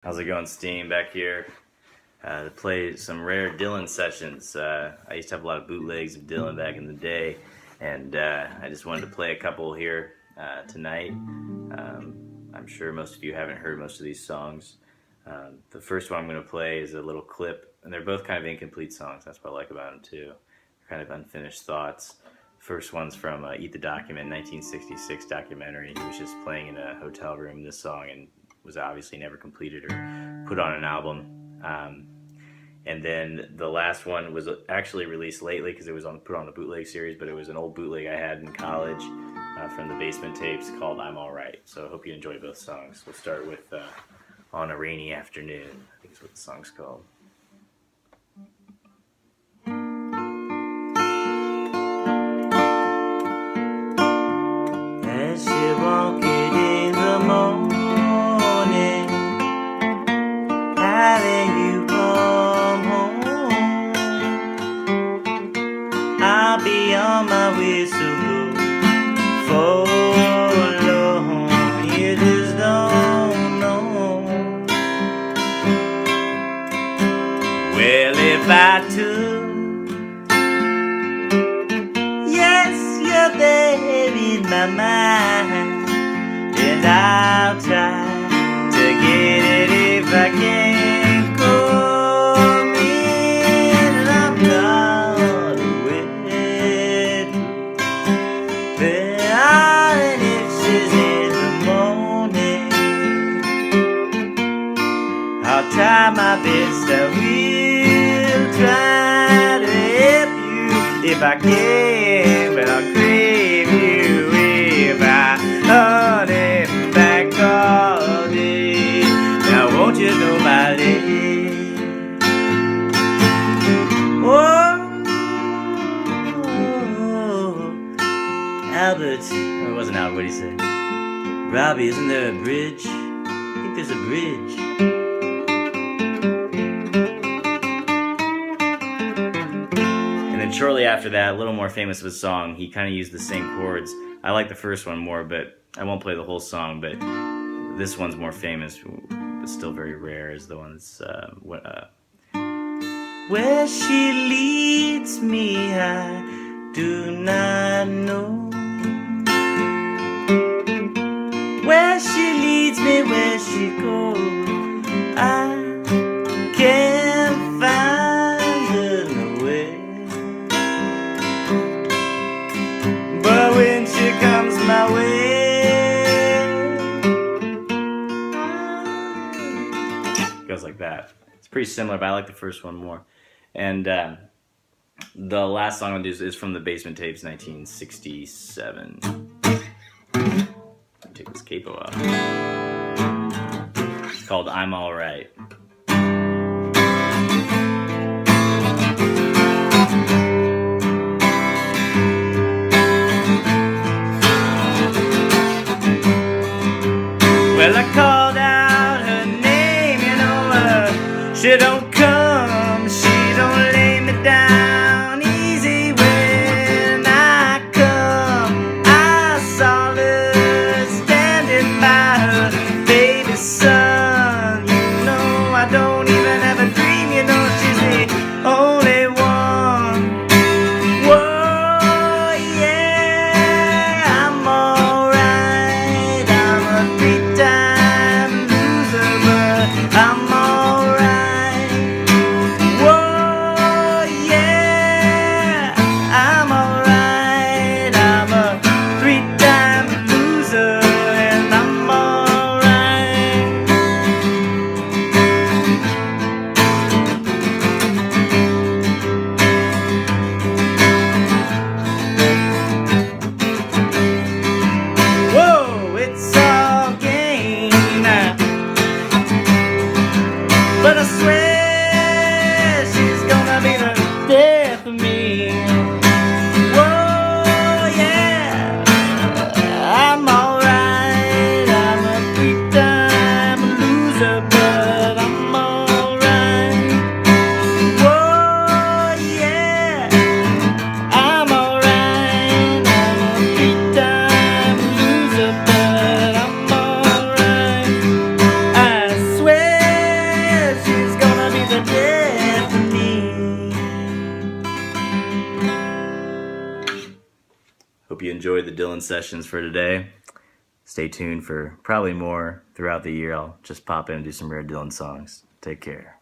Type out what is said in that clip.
How's it going, Steam? Back here to play some rare Dylan sessions. I used to have a lot of bootlegs of Dylan back in the day, and I just wanted to play a couple here tonight. I'm sure most of you haven't heard most of these songs. The first one I'm going to play is a little clip, and they're both kind of incomplete songs. That's what I like about them too. They're kind of unfinished thoughts. First one's from Eat the Document, 1966 documentary. He was just playing in a hotel room this song and was obviously never completed or put on an album. And then the last one was actually released lately because it was put on the bootleg series, but it was an old bootleg I had in college from the Basement Tapes called I'm Alright. So I hope you enjoy both songs. We'll start with On a Rainy Afternoon, I think is what the song's called. As you walk it in the morning, having you come home, I'll be on my way, so go follow. You just don't know. Well, if I took your baby in my mind, and I'll try to get it if I can. Come in and I'm not away. There are ellipses in the morning. I'll try my best, I will try to help you if I can, but I'll crave you if I hunt it back all day. Now won't you know my name? Oh, Albert, or it wasn't Albert, what he said? Robbie, isn't there a bridge? I think there's a bridge. Shortly after that, a little more famous of a song, he kind of used the same chords. I like the first one more, but I won't play the whole song, but this one's more famous, but still very rare, is the one that's where she leads me, I do not know. Where she leads me, where she goes, I can't find her nowhere. But when she comes my way, it goes like that. It's pretty similar, but I like the first one more. And the last song I'll do is from the Basement Tapes, 1967. Take this capo off. It's called I'm Alright. Well, I called out her name, you know, she don't come, she don't lay me down easy when I come. I saw her standing by her baby son, you know, I don't even have a dream, you know, she's the only one. Whoa, yeah, I'm alright, I'm a three-time loser, but I'm alright. Whoa, yeah, I'm alright, I'm a three-time loser, and I'm alright. Whoa, it's all game now, but I swear she's gonna be the death of me. Whoa, yeah, I'm alright, I'm a three-time loser, but I'm alright. Whoa, yeah, I'm alright, I'm a three-time loser, but I'm alright. I swear Hope you enjoyed the Dylan sessions for today. Stay tuned for probably more throughout the year. I'll just pop in and do some rare Dylan songs. Take care.